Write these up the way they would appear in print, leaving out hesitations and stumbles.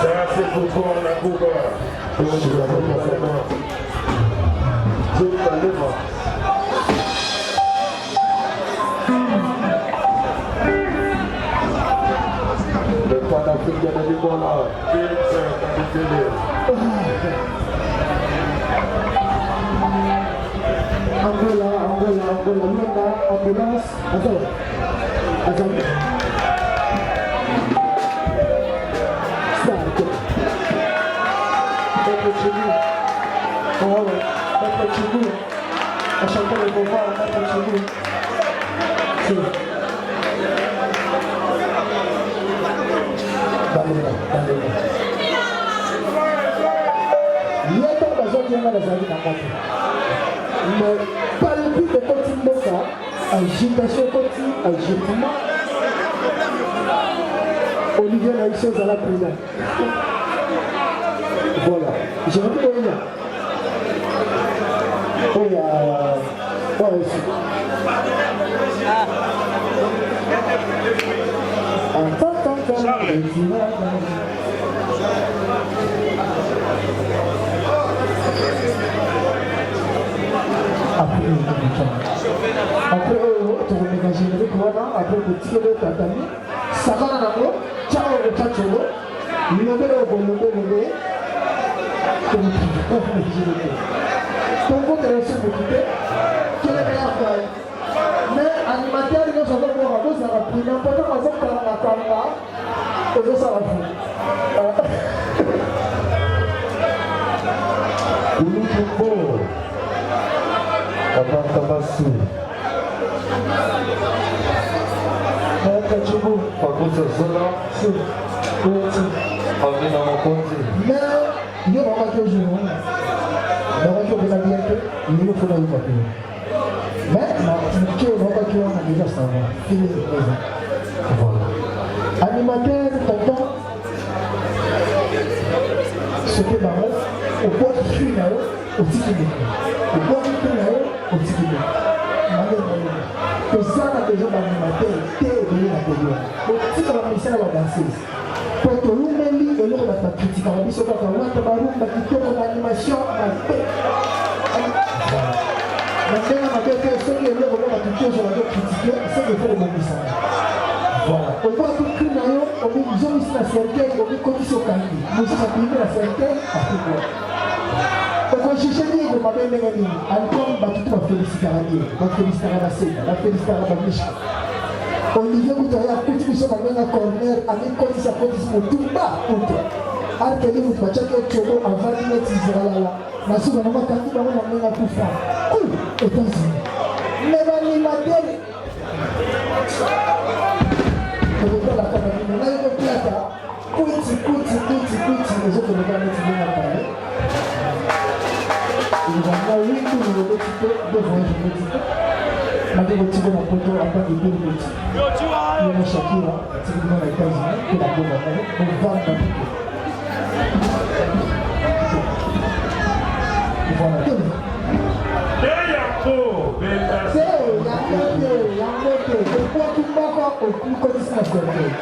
Ça, c'est pour toi, la coupe. Le panafricain de Nicolas, Angola, ambulance. Attends. Start. Peuple chez nous. Oh ouais, peuple chez nous. À chaque fois, on va voir peuple chez nous. Il y a tant de gens qui ont la zali dans le mais pas le but de continuer agitation continue, agitement. Olivier a eu chose à la prison. Voilà. J'ai vu le lien. Oh, il y a. Ouais, aussi. Après, tu reménages le courant, après, tu tires le tatami, ça va dans la main, ciao le cacholo, il y a le bon, ton compte est reçu pour quitter, quel est le meilleur? Mais animateur, il y a son nom pour un ça va plus n'importe quoi, ça va la caméra, et ça va plus. Tabasu. Kachubu. Pakuta Zola. Si. Kouti. Amina Mokonzi. Mais, il y a un paquet au jour. Il y a un paquet au jour. Il faut le papier. Mais, il y a un paquet au jour. Déjà, ça va. Fini le présent. Voilà. Animateur, tonton. Ce qui est marrant, au point de fuir là-haut, au petit kibé. Au point de fuir là-haut, au petit kibé. Que ça, on a déjà d'animateur, t'es venu à l'atelier. Donc, si on a mis ça à la danseuse, pour que l'on ait mis et l'on a critiqué, on a mis ça dans la tabarou, on a quitté mon animation à paix. Maintenant, on a fait ceux qui aiment le critiquer, je vais critiquer, c'est de faire le bon message. Voilà. On voit tout le monde, on met des gens ici dans la cercueil, on met comme ils sont calés. Nous sommes arrivés à la cercueil, à tout le monde. Donc, je suis dit, je m'appelle Mélanie. Encore, je vais féliciter à la vie. Je vais féliciter à la scène. Je vais féliciter à la biche. Olivier Boutaya a coûté sur ma main à corner, à mes côtés, ça fait tout bas. Alors que vous faites que tu as un 20 minutes, il sera là. Mais si vous avez un candidat, on a mis un coup franc. Cool, États-Unis. Mais l'animateur. Je vais faire la caméra. On a eu le plata. Kuti, les autres ne vont pas mettre bien à parler. Il va y avoir une de petit peu, devant un petit peu. Malgré le petit peu, la photo a pas de deux petits. Il y a Shakira, typiquement les États-Unis, qui la bonne année, on va en appliquer. Voilà. Pourquoi tout le monde au plus connaissant la cervelle?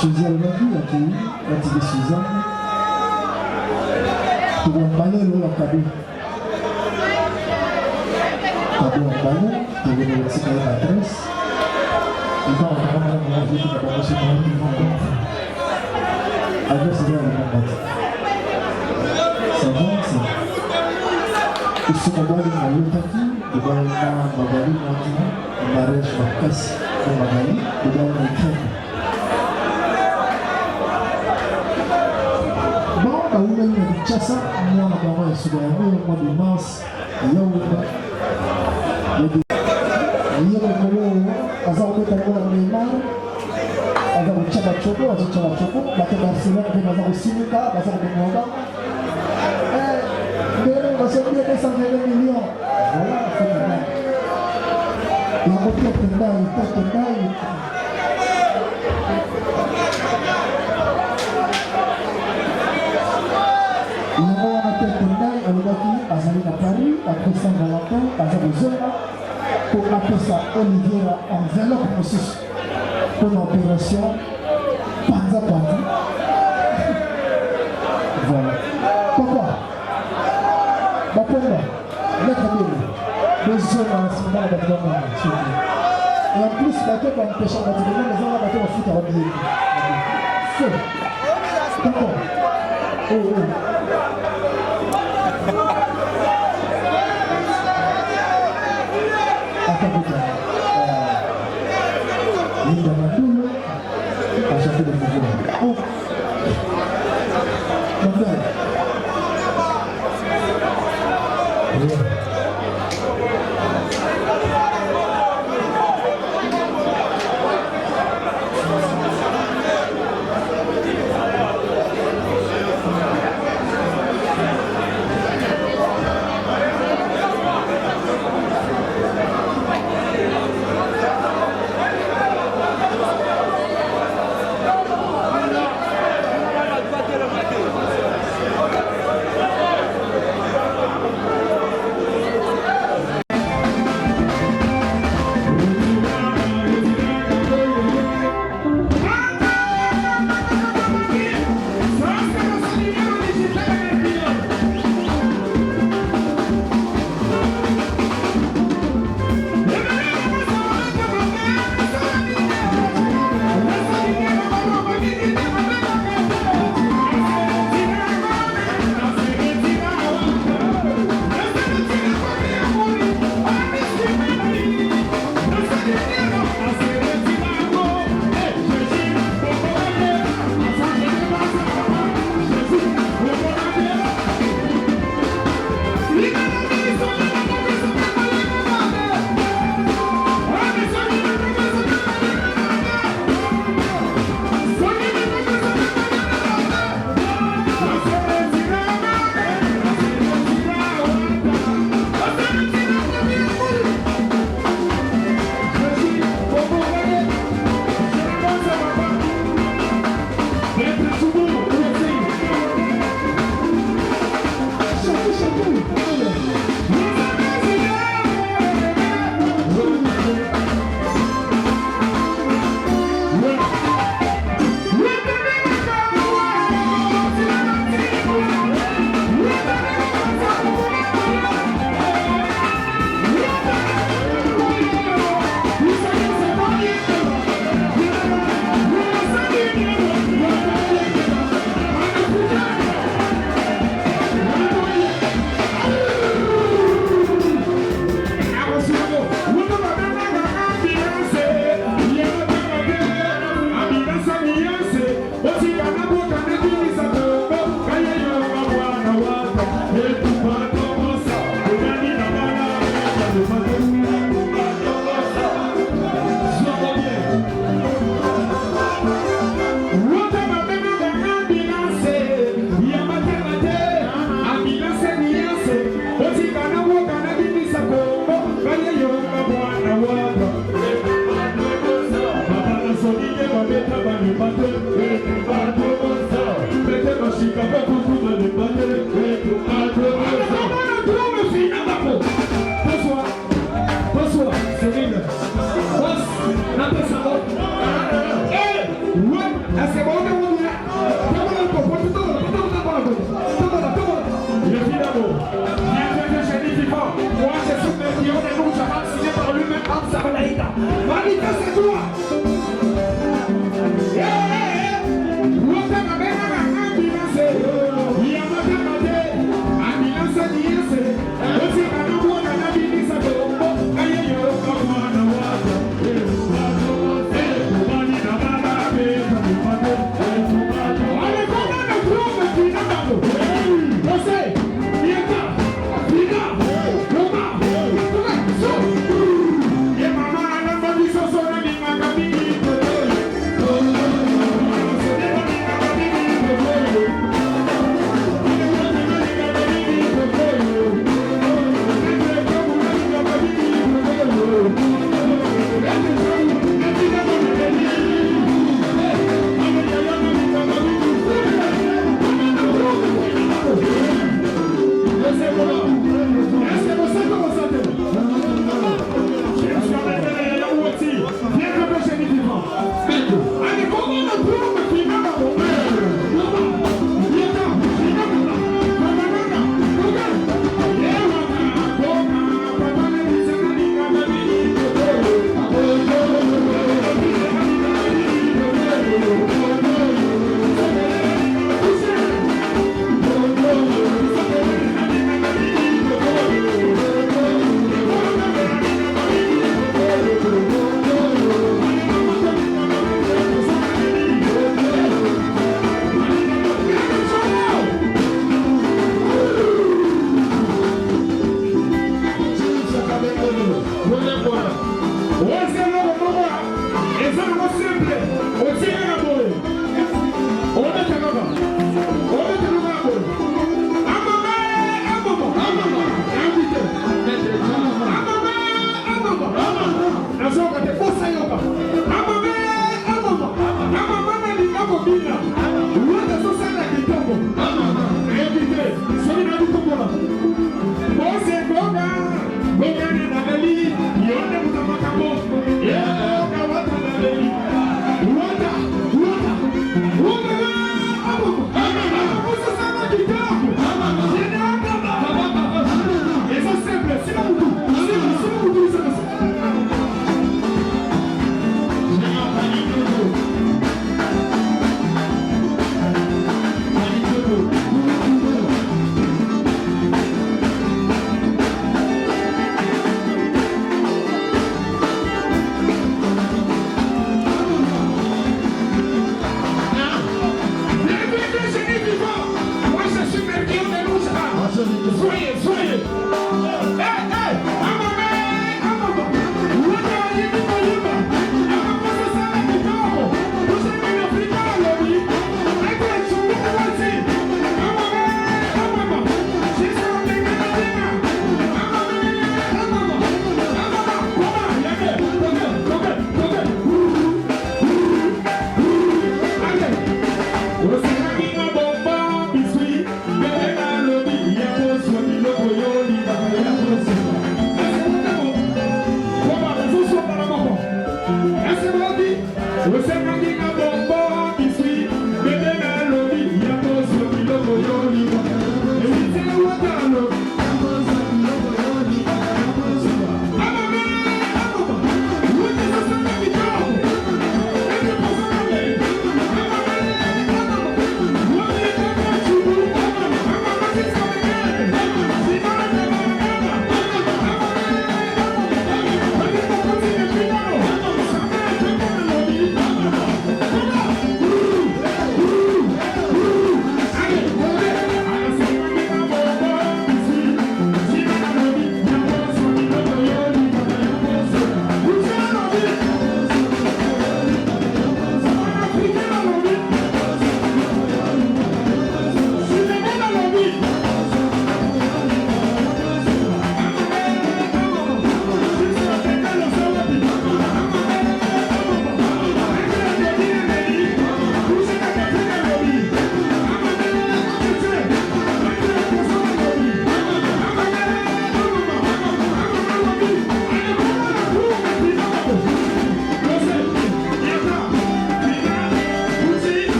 Suzanne Lagi accueilli, Latibé Suzanne. Pour un balai, le cabine. Cabine en balai, pour le petit maîtresse. Il va encore mal manger, il va pas manger pour un vivant comme ça. Avec ce gars, il va battre. Ça va, ça. Et ce qu'on va aller dans le tapis, il va aller dans Magali, il va aller sur la casse de Magali, il va aller dans le crème. Kauna ni Kinshasa mwana kwa wa suda ya moyo kwa mars yawuba yeye kwa aza kuleta kwa Neymar aza kuchapa choko aza choko bata Barcelona kwa aza kusimika aza kumwomba ndio wasabia pesa 1 milioni wala kwa na kwa tendai Azali na Paris, après Saint-Valentin, pour appeler ça Olivier enveloppe processus pour l'opération Panza Panza. Voilà. Papa, lettre de position dans la semaine de la bâtiment. Et en plus, la tête va empêcher le bâtiment, les gens vont foutre à la vie. Feu. Papa. Oh.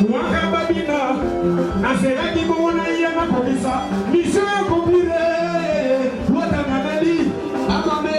Wakababina, Naseraki Bona Yana Polisa, Mission Compire, Watanadi, Amame,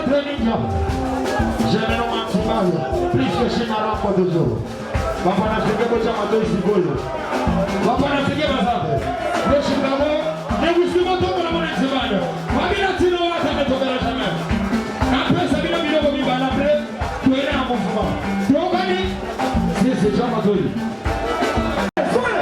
training job. Jamais non maximal. Plus que chez Nara pour 2 jours. Papa n'a fait que moi j'ai maté ici pour eux. Papa n'a fait que ma femme. Le Chicago, ne vous suivez pas pour la monnaie de Sebane. Mamina Tino a jamais tombé la jamais. Après ça vient de vivre à l'après, tu es là en mouvement. Tu as gagné. C'est Jean Matori. Attention,